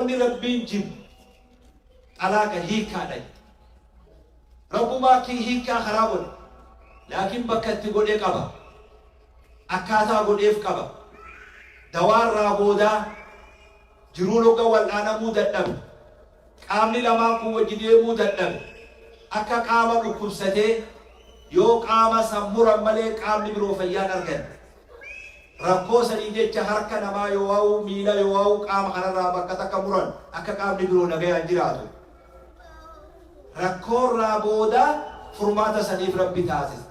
ربين جيب علاقة هيكا داي ربو ما كي هيكا خرابون لكن بكت تقول إيه كبا أكاتا قول إيه كبا دوار رابودا جرولو قوال أنا مودة نبي قامني لما قوة جديد مودة نبي أكا قاما ركبسته يو قاما سمورا ملك قامني بروفيان أرغن rakkoo sanii jecha harka namaa yoo waa'u miila yoo waa'u qaama kanarraa bakka takka muran akka qaamni biroo nagayaan jiraatu rakkoorraa booda furmaata saniif rabbi taasisa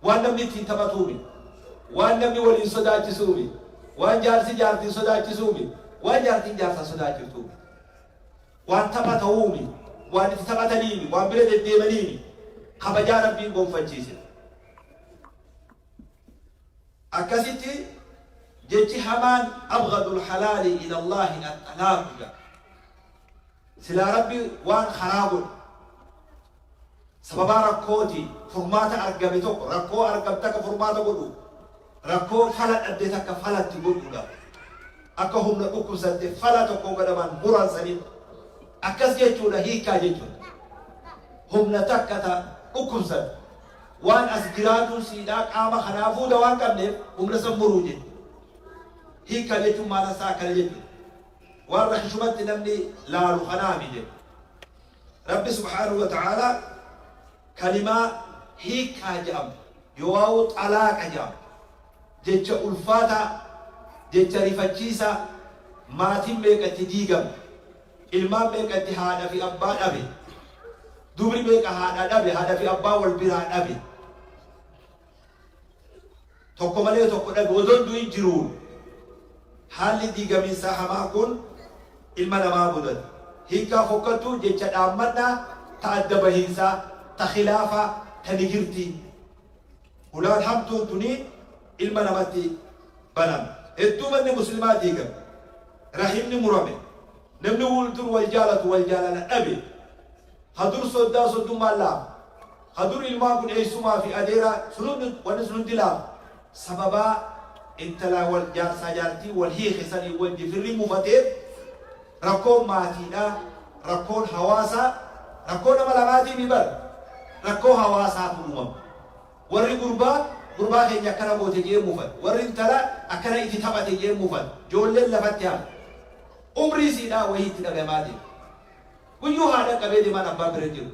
waan namni ittiin taphatuumi waan namni waliin sodaachisuumi waan jaarsi jaartiin sodaachisuumi waan jaartiin jaarsa sodaachisuumi waan tapha ta'uumi waan itti taphataniimi waan bira deddeemaniimi kabajaa rabbiin gonfachiise أكسيتي جيتي همان أبغض الحلال إلى الله الطلاق سلا ربي وان خراب سببا ركوتي فرماتا أرقبتك ركو أرقبتك فرماتا قلو ركو فلت أديتك فلت قلو أكا هم لأكو سنت فلتك وقدمان مران سنين أكس جيتونا هيكا جيتونا هم نتكتا أكو سنت وان أسجراتو سيداك آما خنافو دوان كمنيف ومنسا مروجين هي كاليتو مانا سا كاليتو وان رخشمت نمني لارو خنامي جي رب سبحانه وتعالى كلمة هي كاجام يواو طلاق جام جيتش ألفاتا جيتش رفتشيسا ماتم بيك تديقم إلمان بيك تهانا في أبا أبي دوبري بيك هذا في أبا والبران أبي tokko malee tokko dhabe odoon du'in jiruun haalli diigamiinsaa hamaa kun ilma namaa godhan hiikaa fokkattu jecha dhaammannaa ta adda bahiinsaa ta khilaafaa ta nigirtii ulaan hamtuun tuni ilma namatti banan hedduu manni muslimaa diigame rahimni murame namni wuldur wal jaalatu wal jaalala dhabe hadur soddaa soddummaan laaf hadur ilmaa kun eessumaa fi adeera wanni sunun dilaaf سببا انتلا والجارسا جارتي والهيخ سني والجفري مفتير ركون ماتينا ركون حواسا ركون ملاماتي ببر ركون حواسا تلوم وري قربا خيجا كنا موتجي مفت وري انتلا اكنا اتتبت جي مفت جول لفتيان عمري سيدا وهي تنغماتي ويو هذا كبيد من أبا برجل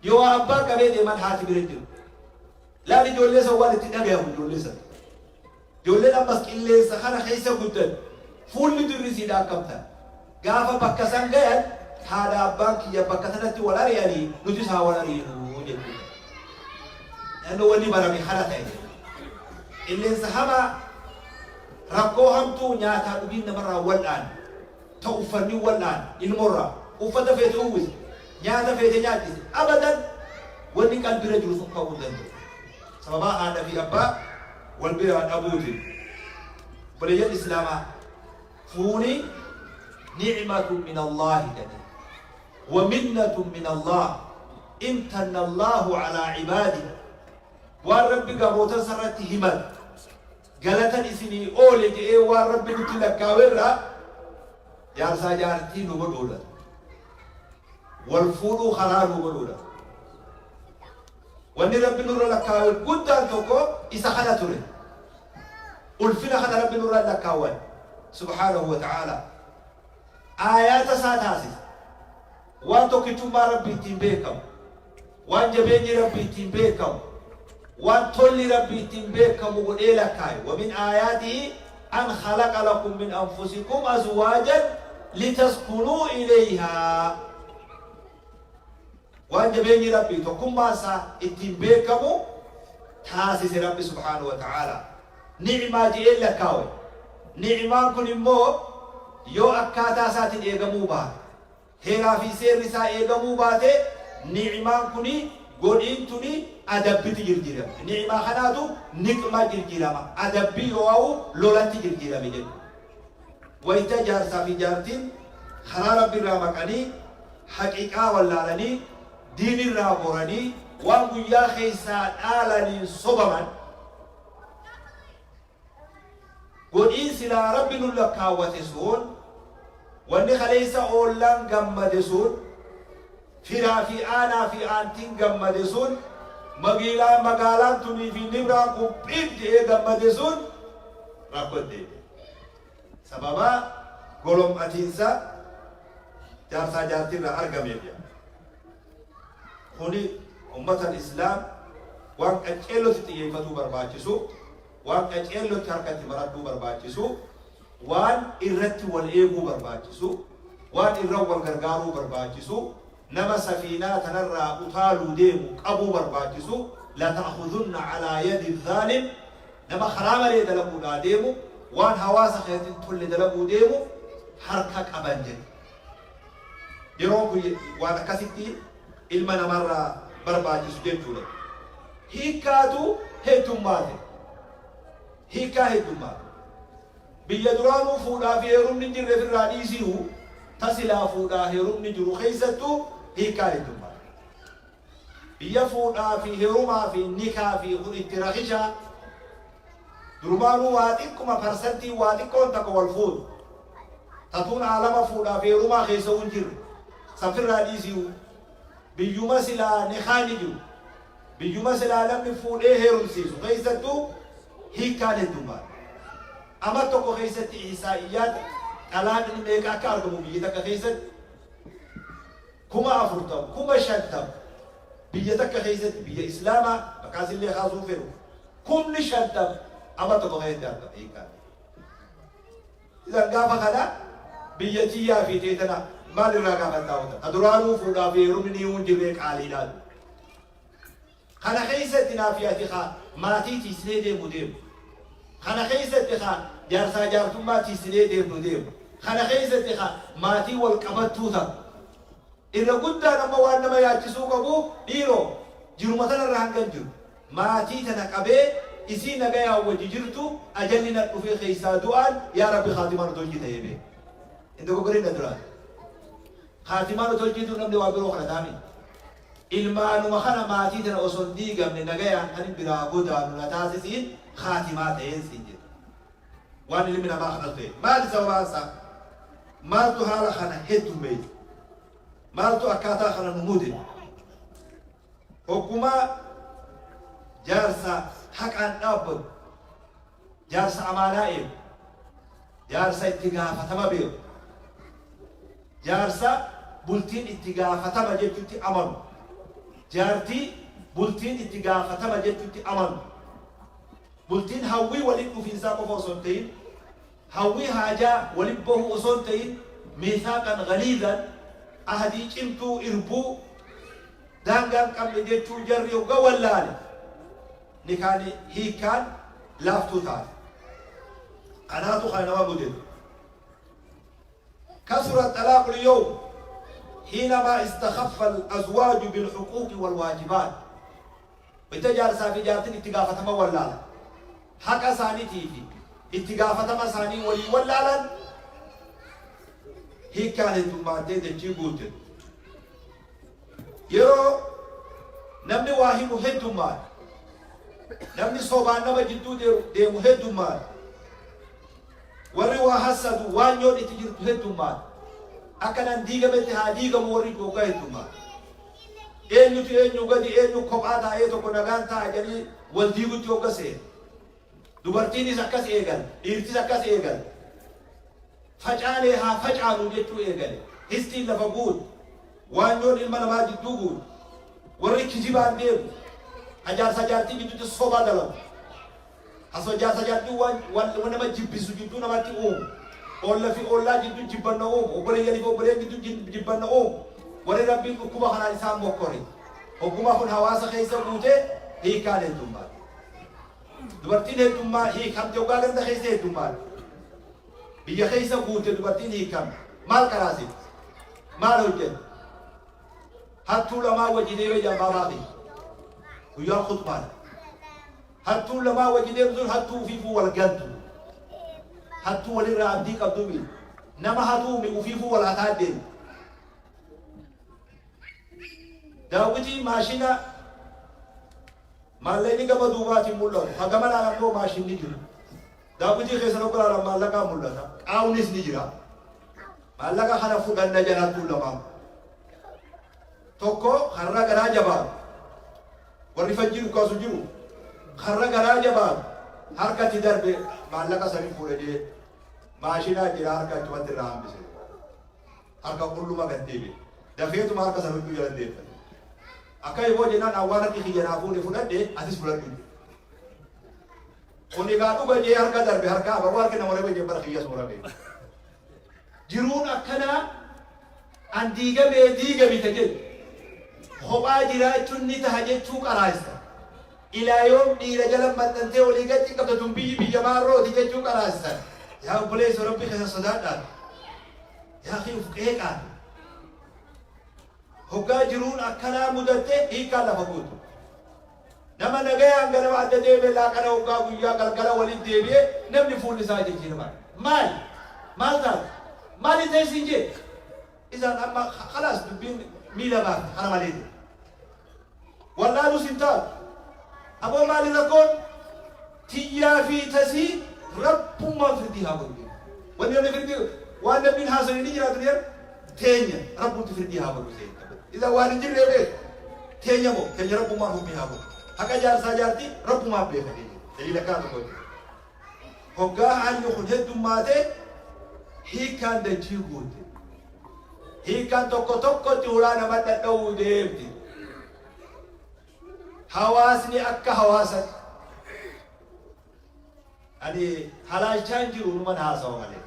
يو أبا كبيد من هاتي برجل لا لجولة سوالة تناقيهم جولة أمس كله سخنا خيسة قدر فول مدرسي دا كمتا قافا بكسان قيل هذا أبانك يا بكسانتي ولا ريالي نجسها ولا ريالي لأنه وني برامي حالتين اللي سحما ركوهم تو نياتا نبين مرة والآن توفرني والآن المرة وفتا فيتوز نياتا فيتنياتي أبدا وني قلب رجل سنقا ودن سببا هذا في أبا والبرع أبوتي بلي الإسلام فوني نعمة من الله كده ومنة من الله امتن الله على عباده والرب قبوتا سرت همت قالتا إسني أولي جئي والرب نتلك كاورا يارسا جارتي نبدولا والفولو خرار نبدولا وأن رب نور لكاول قدام توكو إسخنا توري ألفنا خنا رب نور لكاول سبحانه وتعالى آيات ساتاسي وأن توكتما ربي تنبيكم وأن جبيني ربي تنبيكم وأن تولي ربي تنبيكم وإلى كاي ومن آياته أن خلق لكم من أنفسكم أزواجا لتسكنوا إليها وأن جبيني ربي تكون ماسا اتنبيكمو تاسس ربي سبحانه وتعالى نعمة جئل لكاوي نعمة كن مو يو أكاتا ساتن إيغمو بات هيرا في سير رسا إيغمو باتي نعمة كني قولين تني أدبي تجرجرم نعمة خناتو نقمة جرجرم أدبي يواو لولان تجرجرم جن وإنتا جارسا في جارتين خنا ربي رامكاني حقيقة واللالني دين الرابوراني وانقيا خيسان آلاني صبما قد إنسلا ربنا لكاوة سون wanni khaleessa oollaan gammade sun firaa fi aanaa fi aantiin gammade sun magaalaan tunii fi nibraa quphiif jedhee gammade sun rakkoo sababa golom'atiinsa jaarsaa jaartirraa argameef kuni ummatan islaam waan qaceellotti xiyyeeffatuu barbaachisu waan qaceellotti harkatti maradhuu barbaachisu waan irratti wal eeguu barbaachisu waan irra wal gargaaruu barbaachisu nama safiinaa tanarraa utaaluu deemu qabuu barbaachisu la ta'khudunna ala yadi dhaalim nama karaa malee dalaguudhaa deemu waan hawaasa keessatti tolle dalaguu deemu harka qaban jedhe yeroo waan akkasitti ilma namarraa barbaachisu jechuudha. Hiikkaatu heddummaate hiikkaa heddummaate biyya duraanuu fuudhaa fi heerumni jirre firraa dhiisiru tasilaa fuudhaa heerumni jiru keessattuu hiikkaa heddummaate biyya fuudhaa fi heerumaa fi nikaa fi kun itti rakishaa durumaanuu waa xiqquma parsantii waa xiqqoon takka wal fuudhu tatuun alama fuudhaa fi heerumaa keessa hin jirre safirraa dhiisiru biyyuma silaa nikaani jiru biyyuma silaa namni fuudhee heerumsiisu keessattuu hiikkaan heddummaate ama tokko keessatti isaa'iyyaat xalaaqni meeqa akka argamu biyya takka keessatti 40,000 50,000 biyya takka keessatti biyya islaamaa bakaasillee kaasuu fedhu 50,000 ama tokko keessatti argama hiikkaan isan gaafa kana biyya tiyyaa fi teetana maal irraa gaafataa wata aduraanuu fuudhaa fi heerumni ni hundirree qaaliidhaan kana keessatti naafiyati kaa maatii tiisnee deemu kana keessatti kaa jaarsaa jaartummaa tiisnee deemu kana keessatti kaa maatii wal qabattuu ta'a irra guddaan amma waan nama yaachisuu qabu dhiiroo jiruma tanarra hangan jiru maatii tana qabee isii nagayaa wajji jirtu ajalli na dhufee keessaa du'aan yaa rabbi khaatimaan otolchi ta'ee bee inni gogorii na duraan khaatimaan otolchiitu namni waa biroo kana taami ilmaanuma kana maatii tana osoo diigamne nagayaan kan biraa godaanu na taasisiin khaatimaa ta'een siin jedhu waan ilmi namaa kana ta'e maali sababaansaa maaltu haala kana heddummeeytu maaltu akkaataa kana nu mude hoggumaa jaarsa haqaan dhaabbatu jaarsa amaanaa eegu jaarsa itti gaafatama beeku jaarsa bultiin itti gaafatama jechuutti amanu jaartii bultiin itti gaafatama jechuutti amanu bultiin hawwii waliin dhufiinsaa qofa osoo hin ta'in hawwii haajaa waliin bahuu osoo hin ta'in miisaaqan ghaliizan ahadii cimtuu irbuu daangaan qabne jechuu jarri hogga wallaale nikaani hiikaan laaftuu taate kanaatu kana nama mudetu كثر الطلاق اليوم حينما استخف الأزواج بالحقوق والواجبات بتجار سافي جارتين اتقافة ما ولالا حقا ساني تيفي اتقافة ما ساني ولي ولالا هي كانت المادة تجيبوت يرو نمني واهي مهد مال نمني صوبان نما جدو دي مهد مال warri waa hasadu waan yoon itti jirtu heddummaadha akkanaan diigametti haa diigamu warri joogaa heddummaadha eenyutu eenyu gadi eenyu kophaa taa'ee tokko nagaan ta'a jedhanii wal diigutti hogga seena dubartiinis akkas eegal dhiirtis akkas eegal facaanee haa facaanu jechuu eegale histiin lafa guutu waan yoon ilma namaa jidduu guutu warri kijibaan deemu ajaarsa jaartii gidduutti sobaa dalagu aso jaarsa jaartii waan nama jibbisu jidduu namatti uumu olla fi ollaa jidduu jibbanna uumu obboleeyyanii fi obboleen jidduu jibbanna uumu warri rabbiin dhukkuba kanaan isaan mokkore hogguma kun hawaasa keessa guutee hiikaan heddummaa dubartiin heddummaa hiikamte hoggaa ganda keessa heddummaa biyya keessa guute dubartiin hiikam maal karaasif maal hojjetu hattuu lamaa wajjinee yoo jambaamaa fi guyyaan khutbaadha hattuu lamaa wajjinee sun hattuu ufiifuu wal galtu hattuu walirraa abdii qabdu mi nama hatuu mi ufiifuu wal hataa deemu daawwitii maashina maallayni gama duubaatiin mul'atu hagama laalammoo maashinni jiru daawwitii keessa tokko laalam maallaqaa mul'ata qaawunis ni jira maallaqa kana fudhanna jalaattuu lama tokko har'a garaa jabaa warri fajjiru kaasu jiru har'a garaa jabaa harkatti darbe maallaqa sanii fuudhee maashinaa jira harka achumatti irraa hambise harka qulluma gad deebi'e dafeetuma harka sanii jala deeffate akka yoo jenaan awwaanatti xiyyanaa fudhadhe atis fudhadhu kuni gaa dhuga jee harka darbe harka ababu harka nama rabe jee bara xiyya soorame jiruun akkanaa an diigame tajil kophaa jiraachuun ni taha jechuu qaraasta ilaa yoom dhiira jala maxxantee olii gadi qabdatun biyya maarrooti jechuu qaraasta yaa obboleessa rabbi keessa sodaadhaan yaa akhi uf qeeqaan hoggaa jiruun akkanaa mudatte hiikaa lafa guutu nama nagayaan ganama adda deebi'e laaqana hoggaa guyyaa galgala waliin deebi'e namni fuulli isaa jijjiirama maal taate maali ta'e siin jee isaan amma khalaas dubbiin miila baafte kana malee wallaalu siin taatu aboo maali rakkoon tiyyaa fi tasii rabbummaan firdii haa godhu wanni namni firdii waan namni haasanii ni jiraatu deemu teenya rabbuutti firdii haa godhu isa waan hin jirree beeku teenya moo teenya rabbummaan hubbee haa godhu haqa jaarsaa jaartii rabbummaan beekanii daliila kana tokko hoggaa haalli kun heddummaatee hiikaan dachii guute hiikaan tokkotti ulaa nama dhadha'uu deemti hawaasni akka hawaasatti ani halaalchaan jiru numan haasawa malee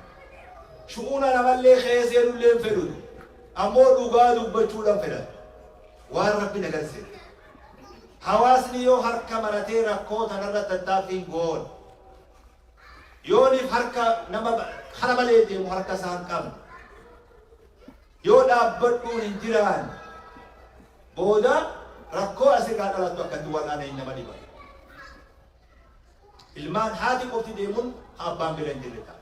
shu'uuna namallee keesseenullee hin fedhu ammoo dhugaa dubbachuudhaan fedhan waan rabbi nagarse hawaasni yoo harka maratee rakkoo tanarra tattaaffiin goon yooniif harka nama kana malee deemu harka isaa hin qabne yoo dhaabbadhuun hin jiraan booda rakkoo asirraa dhalattu akkatti wal'aana hin nama dhiba ilmaan haati qofti deemuun abbaan bira hin jirre ta'a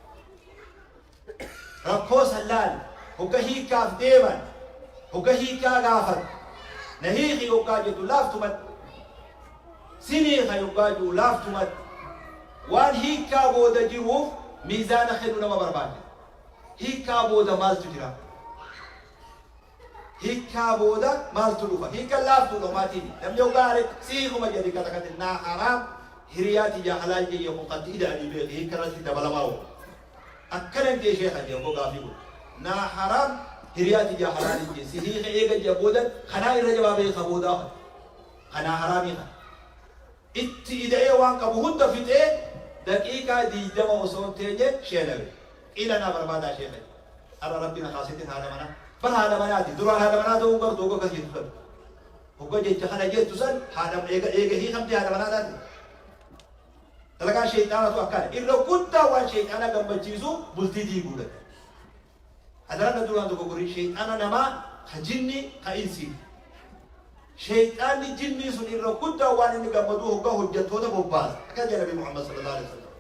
rakkoo sallaal hogga hiikaaf deeman hogga hiikaa gaafatu na hiiki hoggaa jedhu laaftumat siniika hoggaa jedhu laaftumat waan hiikaa booda jiruuf miizaana kennu nama barbaade hiikaa booda maaltu jira hiikaa booda maaltu dhufa hiika laaftuu dhomaatiin namni hoggaare siikuma jedhi katakate naa haraam hiriyaati jaa halaal jee qatti ida'anii beeki hiika irratti dabalamaa oo akkana jee sheekha jee hoggaa fi naa haraam hiriyaati jaa halaal jee si hiika eega jee booda kanaa irra jabaa beeka booda kanaa haraamii kana itti ida'ee waan qabu hunda fixee daqiiqaa 20 osoo teenye sheenawe ilana barbaadaa sheekha ara rabbina khaasitin haala mana bal haala manaati duraan haala manaa ta'uu qabdu hogga akkasii tusan hogga jecha kana jettu san haala eega hiikamte haala manaa taate dalagaa sheexaanatu akkana irra guddaa waan sheexaana gammachiisu bultii diiguudha adarana duraan tokko gorii sheexaana namaa ka jinni ka insi sheexaanni jinni sun irra guddaa waan inni gammadu hogga hojjettoota bobbaasa akka jedha nabi Muhammad sallallahu alaihi wasallam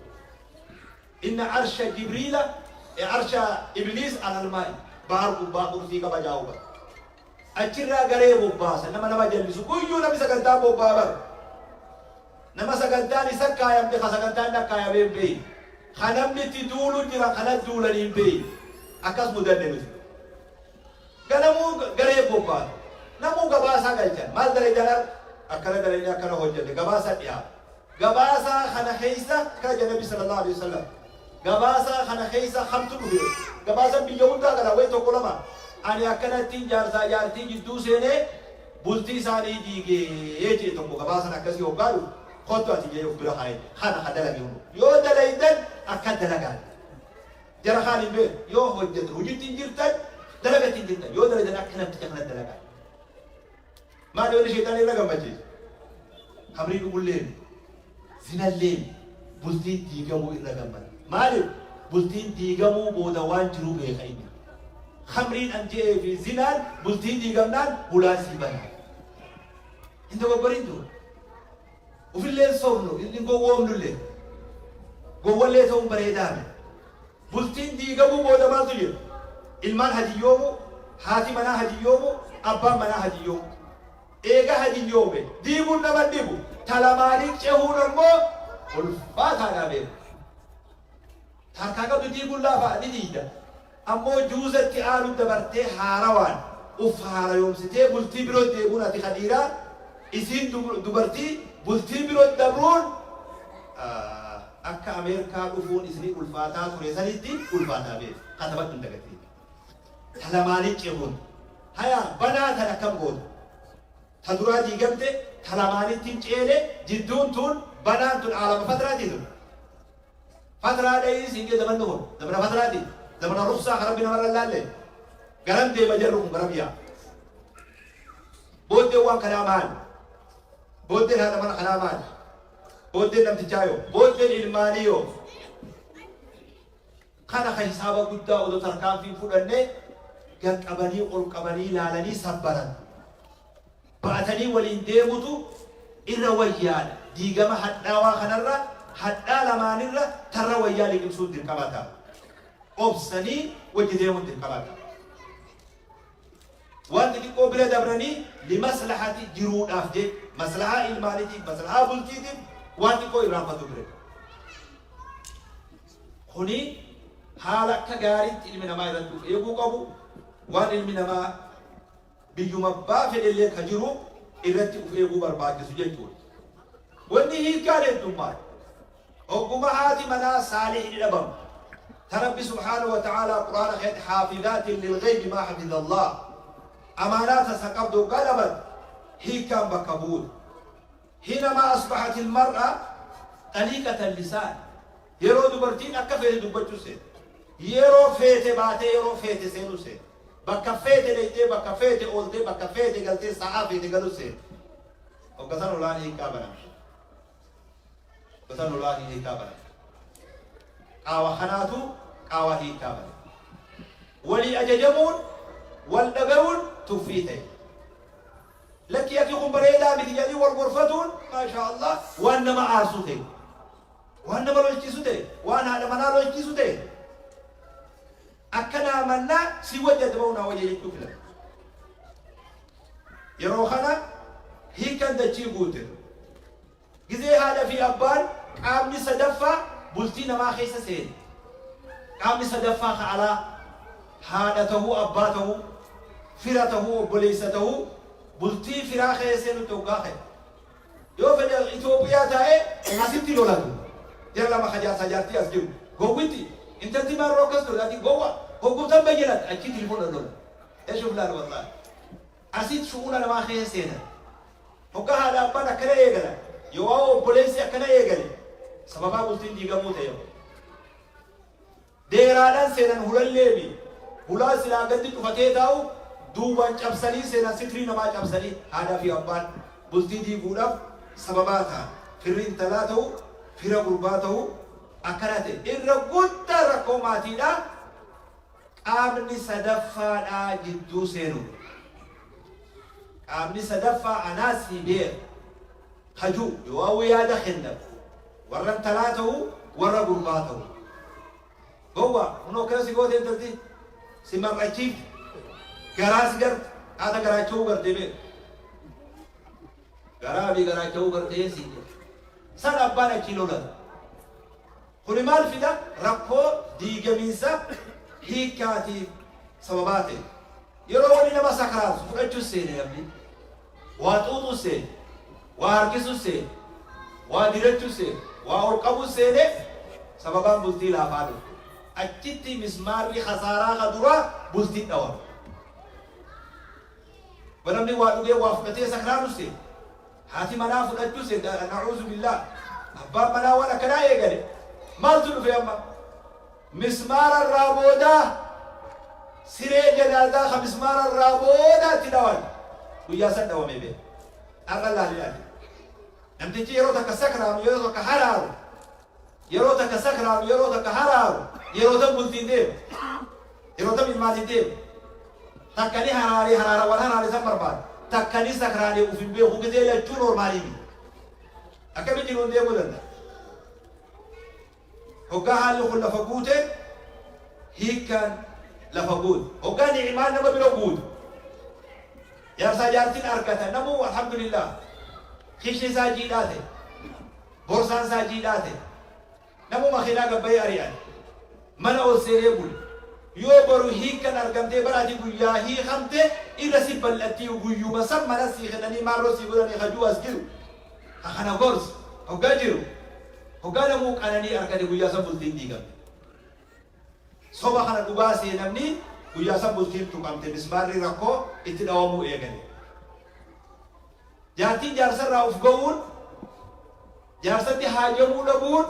inna arsha jibriila arsha iblis alal maa'i bahar gubbaa kurtii qaba jaa'uba achirraa garee bobbaasa nama jallisu guyyuu namni sagantaa bobbaa bar nama sagantaan isa kaayamte ka sagantaan nakkaayamee beeyi ka namni itti duulu jira kana duulaniin beeyi akkas mudanne nuti ganamuu garee bobbaasa namuu gabaasaa galchan maal darajaan akkana galanii akkana hojjete gabaasaa dhiyaa gabaasaa kana keessa ka nabi sallallahu alaihi wasallam gabaasaa kana keessa hamtu dhufe gabaasaa biyya hundaa kana way tokko lama ani akkanatti jaarsaa jaartii jidduu seenee bultii isaanii diigee jee tokko gabaasan akkasii hoggaalu kottu ati jee of bira haye kana hadalagi hundu yoo dalaydan akka dalagaan jara kaan hin beeku yoo hojjetan hojiitti jirtan dalagatti jirtan yoo dalaydan akka namticha kana dalagaan maali wani sheexaan irra gammachiisa hamrii dhugulleen zinalleen bultiin diigamuu irra gammada maaliif bultiin diigamuu booda waan jiru beeka inni hamriin an jee fi zinaan bultiin diigamnaan hulaan sii banaa hin dogoggoriin tura ufilleen sobnu inni gowwoomnullee gowwallee ta'uun bareedaame bultiin diigamuu booda maaltu jira ilmaan hadiyyoomu haati manaa hadiyyoomu abbaan manaa hadiyyoomu eega hadiyyoome diiguun nama dhibu talamaaniin cehuun ammoo ulfaataadhaa beeku harkaa qabdu diiguun laafaa ni diida أمو جوزة تآلو دبرتي هاروان وفهار يوم ستي بلتي برود ديبونا تخديرا إسين دبرتي بلتي برود دبرون أكا أمريكا كفون إسني ألفاتا سوريسانيتي ألفاتا بيه خطبت من تغتي تلماني تشيهون هيا بنات لكم قول تدرا دي قمت تلماني تنشيلي جدون تون بنات تون عالم فترة دي دون فترة دي سينجي زمن دون زمن فترة دي زمن رخصة خربنا مرة اللالي قرم دي مجرهم قربيا بود دي وان كلامان بود دي هذا من كلامان بود دي نمتجايو بود دي الإلمانيو كان حسابا قد ودو تركان في فلنة قد قبني قل قبني لالني سبرا بعتني ولين ديمتو إرويان ديقما حتى واخنرا حتى لما نرى ترى ويالي كمسود دي القباتا أبسني وجديمون دي القباتا وانت دي قبرة دبرني لمصلحة جرود أفدي مصلحة إلمانيتي مصلحة بلتيتي وانت قوي رافة دبرني خوني حالك كغاريت إلمنا ما يردوف إيقو قبو وان إلمنا ما بيجو مبافل اللي كجرو إردت إيقو برباك سجيتون واني هي كارين دمار وقم هاتي منا صالح لبم تربي سبحانه وتعالى قرآن خيط حافظات للغيب ما حفظ الله أمانات سقبض قلبت هي كان بكبول حينما أصبحت المرأة طليقة اللسان يرو دبرتين أكفيت دبتو سين يرو فيت باتي يرو فيت سينو سين بكفيت ليتي بكفيت أولتي بكفيت قلتي صحافي تقلو سين وقصان الله هي كابنا قصان الله هي كابنا قاوة خناتو قاوة هي كابنا ولي أججمون والدقون تفيته لك يأتيكم بريدا بتجادي والغرفتون ما شاء الله وأنما عارسوته وأنما لوجتيسوته وأنا هذا منا لوجتيسوته أكنا منا سوى جدونا وجيتو كلا يروحنا هي كان دجي بوتر جزء هذا في أبان قامني صدفة بلتينا ما خيس سين قامني صدفة على حادته أباته فرته بليسته بلتي فراخ يسير توقعه يوفد إثيوبيا تاعي نسيبتي لولادو يلا ما خجال سجارتي أسجم قوتي أنت تما روكس لولادي قوة قوة تنبيلت أكيد تلفون لولا إيش فلان والله أسيد شؤون ما خير سينا هوكا هذا أبانا كنا يجلا يواو بوليس كنا يجلا سببا بلتين ديجا موت يوم ديرادان سينا هلال ليبي هلال سلا قدي تفتيه تاو دوبان چابسني سينا ستري نما چابسني هذا في أبان بلتي دي بولاف سبباتها فرين ثلاثه فيرا قرباته أكرته إرقود ركوماتي دا أمني صدفة جدو سينو أمني صدفة أناسي بير خجو يواوي هذا خندق ورن ثلاثه ورن قرباته هو منو كرسي قوة انترتي سيمام أجيب गरास कर आधा गराचो कर देवे गरा भी गराचो कर दे सीधे सर अब्बा ने किलो लग खुलिमाल फिदा रखो दीगमीसा ही क्या थी सबबाते يروون لما سكرات فرجوا السين يا ابني واتوتوا السين واركسوا السين وادرتوا السين وارقبوا السين سببان بلتي لا فادو أكتي مسمار بخسارة غدرة بلتي الدوام ولم يوادوا وافقتي سكران السين هاتي منا فرجوا السين نعوذ بالله أباب منا ولا كنا يقال ما تلو في أما مسمار الرابودا سيري جنازة خمسمار الرابودا تدوان ويا سد دوامي به أقل الله لله نمتجي يروتك سكرام يروتك حرار يروتك سكرام يروتك حرار يروتك بلتين ديم يروتك إلماتين ديم تكني حراري حرارة والحراري سمر بعد تكني سكراني وفي بيه وكذا يجور مالي أكمل جنون ديم ولنا هقاها اللي خلنا فقوته هي كان لفقود وكان إيمان نما بلوجود يا سجارتين أركتها نمو الحمد لله خشني ساجيداته بورسان ساجيداته نمو ما خلاك بيا ريال من أول سيريبول يوبرو هيك كان أرقمتي برادي قويا هي خمتي إذا سيبال أتي وقويو مسمى نسي خناني مارو سيبولاني خجو أسكيرو أخنا غرز هو قاجرو هو قال موك أناني أرقاني قويا سبولتين ديقم صبا خنا قباسي نمني قويا سبولتين تقامتي بسماري ركو اتدوامو إيغاني جاتين جارسر راوف قوون جارسر دي حاجمو نبون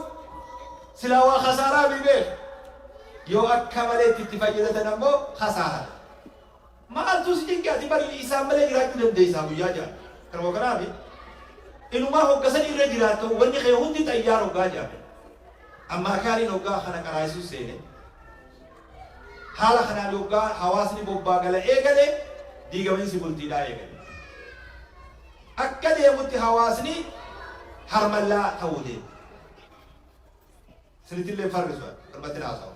سلاوا خسارة بيبير يو أكملت تفجرت نمو خسارة ما أنتوس دينك تبر الإسلام ملك راجل من ديسا بيجا كرو كرامي إنه ما هو كسر الرجالات وني خيهون دي تيار وجاجا أما كاري نوجا خنا كرايسو سينه حالا خنا نوجا حواسني بوبا قال إيه قال دي جمين سيبولتي دا إيه قال أكد يموت حواسني حرم الله تودي سنتي اللي فرزوا كربتنا عصام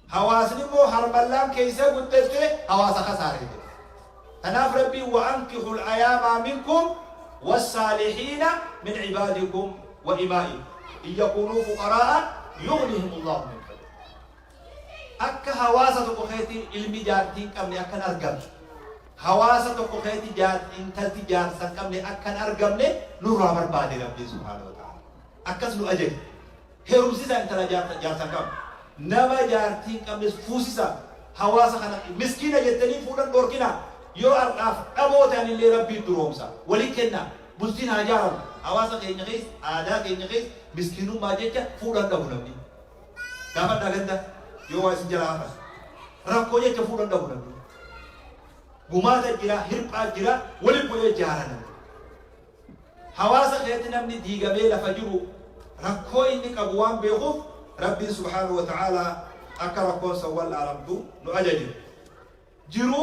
حواسني مو حرم الله كيسا قدرت حواس خسارة تناف ربي وأنكحوا الأيام منكم والصالحين من عبادكم وإمائكم إن يكونوا فقراء يغنيهم الله من فضله أك حواسة تقوخيتي علمي جارتين كمني أكن أرقم حواسة تقوخيتي جارت انتلتي جارسا كمني أكن أرقم نور بربادي ربي سبحانه وتعالى أكسلو أجل هيروسيسا انتلا جارسا كم نما جارتين كمني فوسيسا حواسة خنا مسكينة جتني فولن دوركنا يو أرقاف أبوتان اللي ربي درومسا ولكننا بستين هجارم حواسة كي نخيس آداء كي نخيس مسكينو ما جيجا فولن دهولمني كافت نغندا يو واسن جلافة ركو جيجا فولن دهولمني غماتا جرا هرقا جرا ولكو جارنا حواسة كيتنا من ديغمي لفجرو ركو إنك أبوان بيخوف ربي سبحانه وتعالى أكركو سوال العالم دو نؤجج جرو